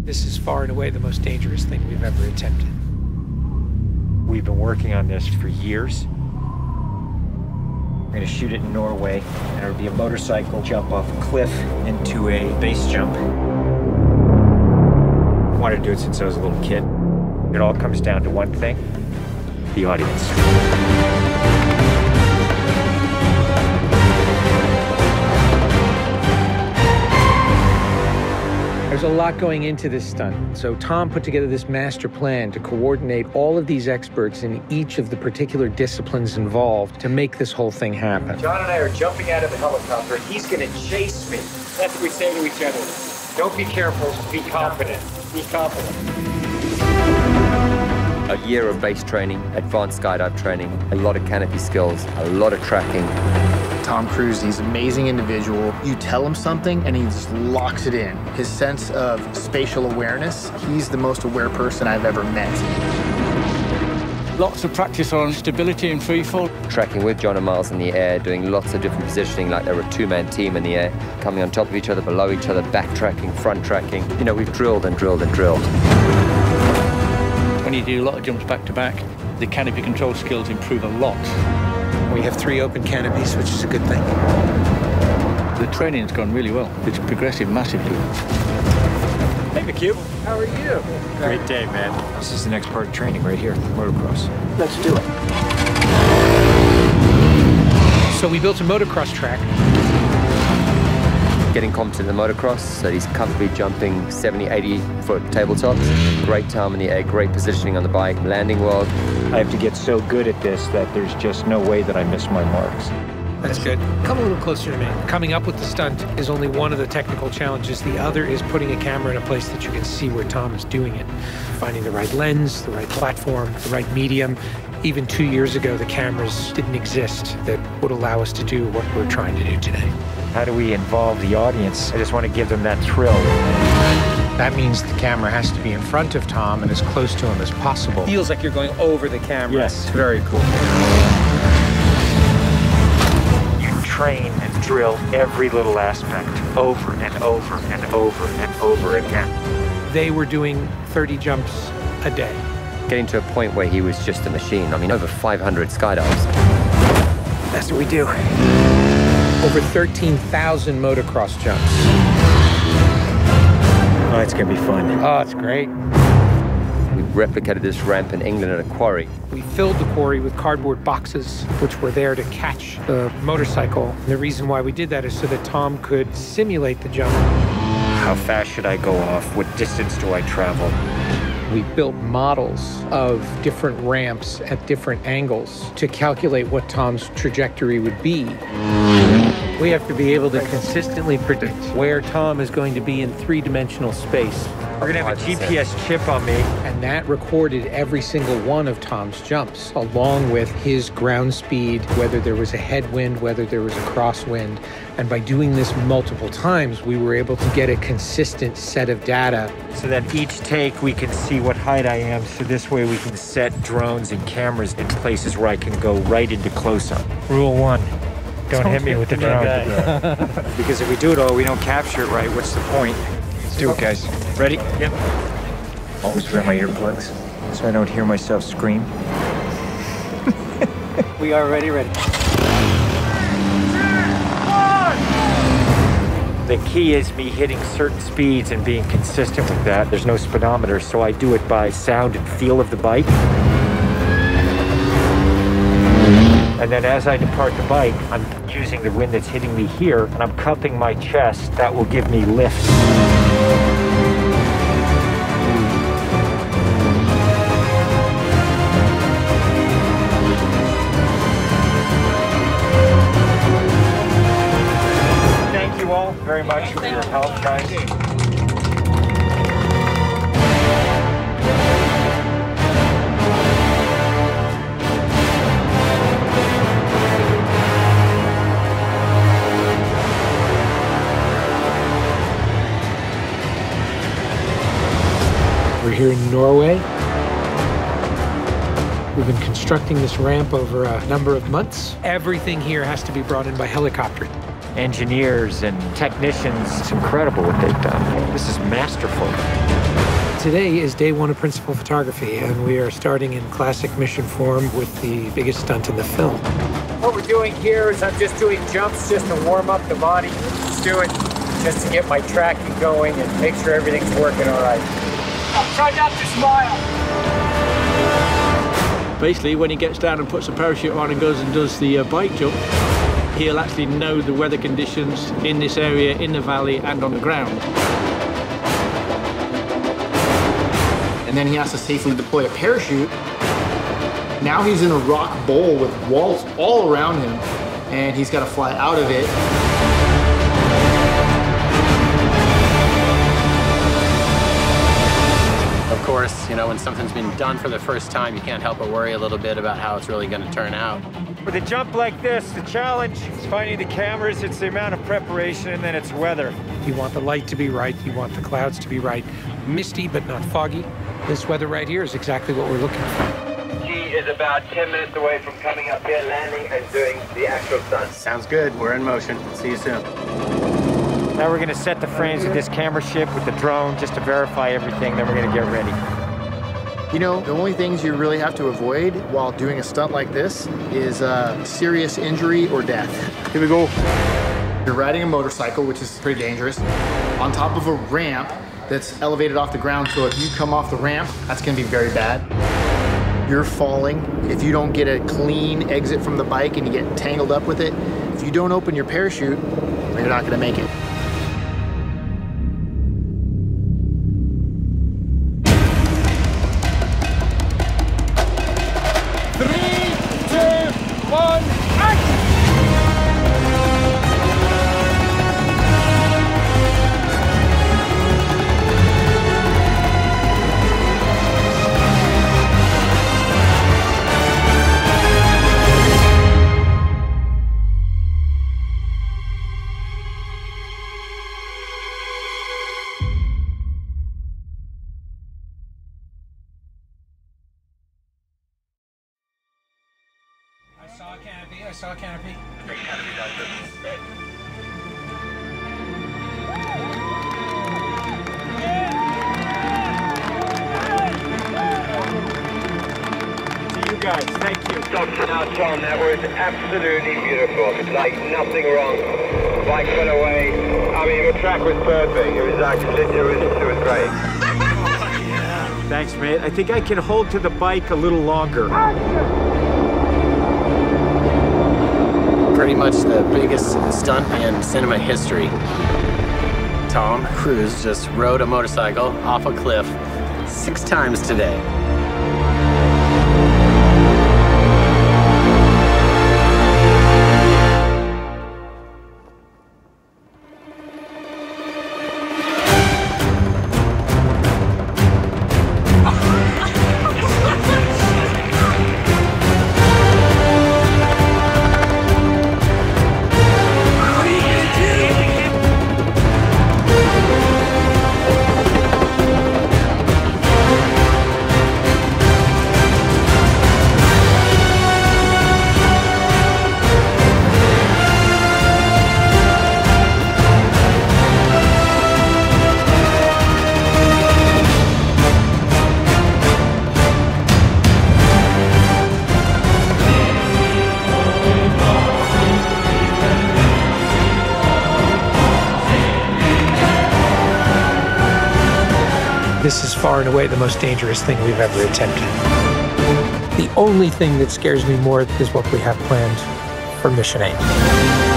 This is far and away the most dangerous thing we've ever attempted. We've been working on this for years. We're gonna shoot it in Norway, and it'll be a motorcycle jump off a cliff into a base jump. I wanted to do it since I was a little kid. It all comes down to one thing: the audience. There's a lot going into this stunt, so Tom put together this master plan to coordinate all of these experts in each of the particular disciplines involved to make this whole thing happen. John and I are jumping out of the helicopter. He's gonna chase me. That's what we say to each other. Don't be careful, be confident. Be confident. A year of base training, advanced skydive training, a lot of canopy skills, a lot of tracking. Tom Cruise, he's an amazing individual. You tell him something and he just locks it in. His sense of spatial awareness, he's the most aware person I've ever met. Lots of practice on stability and free fall. Tracking with John and Miles in the air, doing lots of different positioning like they were a two-man team in the air, coming on top of each other, below each other, backtracking, front tracking. You know, we've drilled and drilled and drilled. When you do a lot of jumps back to back, the canopy control skills improve a lot. We have 3 open canopies, which is a good thing. The training's gone really well. It's progressive massively. Hey, McHugh. How are you? Great day, man. This is the next part of training right here, motocross. Let's do it. So we built a motocross track. Getting competent in the motocross, so he's comfortably jumping 70, 80-foot tabletops. Great time in the air, great positioning on the bike, landing well. I have to get so good at this that there's just no way that I miss my marks. That's good. Come a little closer to me. Coming up with the stunt is only one of the technical challenges. The other is putting a camera in a place that you can see where Tom is doing it. Finding the right lens, the right platform, the right medium. Even 2 years ago, the cameras didn't exist that would allow us to do what we're trying to do today. How do we involve the audience? I just want to give them that thrill. That means the camera has to be in front of Tom and as close to him as possible. Feels like you're going over the camera. Yes, very cool. You train and drill every little aspect over and over and over and over again. They were doing 30 jumps a day. Getting to a point where he was just a machine. I mean, over 500 skydives. That's what we do. Over 13,000 motocross jumps. Oh, it's gonna be fun. Oh, it's great. We replicated this ramp in England at a quarry. We filled the quarry with cardboard boxes, which were there to catch the motorcycle. And the reason why we did that is so that Tom could simulate the jump. How fast should I go off? What distance do I travel? We built models of different ramps at different angles to calculate what Tom's trajectory would be. We have to be able to consistently predict where Tom is going to be in 3-dimensional space. We're gonna have a GPS chip on me. And that recorded every single one of Tom's jumps, along with his ground speed, whether there was a headwind, whether there was a crosswind. And by doing this multiple times, we were able to get a consistent set of data. So that each take we can see what height I am, so this way we can set drones and cameras in places where I can go right into close-up. Rule 1, don't hit me with the drone. Because if we do it all, we don't capture it right, what's the point? Let's do it, guys. Ready? Yep. Always wear my earplugs so I don't hear myself scream. We are ready. The key is me hitting certain speeds and being consistent with that. There's no speedometer, so I do it by sound and feel of the bike. And then as I depart the bike, I'm using the wind that's hitting me here, and I'm cupping my chest. That will give me lift. Thank you all very much for your help, guys. We're here in Norway. We've been constructing this ramp over a number of months. Everything here has to be brought in by helicopter. engineers and technicians. It's incredible what they've done. This is masterful. Today is day one of principal photography, and we are starting in classic mission form with the biggest stunt in the film. What we're doing here is I'm just doing jumps just to warm up the body. Just do it just to get my tracking going and make sure everything's working all right. Try not to smile. Basically, when he gets down and puts a parachute on and goes and does the bike jump, he'll actually know the weather conditions in this area, in the valley, and on the ground. And then he has to safely deploy a parachute. Now he's in a rock bowl with walls all around him, and he's got to fly out of it. Of course, you know, when something's been done for the first time, you can't help but worry a little bit about how it's really going to turn out. With a jump like this, the challenge is finding the cameras, it's the amount of preparation, and then it's weather. You want the light to be right, you want the clouds to be right. Misty, but not foggy. This weather right here is exactly what we're looking for. He is about 10 minutes away from coming up here, landing, and doing the actual stunt. Sounds good. We're in motion. See you soon. Now we're gonna set the frames with this camera ship with the drone just to verify everything, then we're gonna get ready. You know, the only things you really have to avoid while doing a stunt like this is serious injury or death. Here we go. You're riding a motorcycle, which is pretty dangerous, on top of a ramp that's elevated off the ground, so if you come off the ramp, that's gonna be very bad. You're falling. If you don't get a clean exit from the bike and you get tangled up with it, if you don't open your parachute, you're not gonna make it. I saw a canopy. To you guys, thank you. Now, Tom, that was absolutely beautiful. Like nothing wrong. Bike went away. I mean, the track was perfect. It was actually, it was great. Thanks, mate. I think I can hold to the bike a little longer. Pretty much the biggest stunt in cinema history. Tom Cruise just rode a motorcycle off a cliff 6 times today. This is far and away the most dangerous thing we've ever attempted. The only thing that scares me more is what we have planned for Mission 8.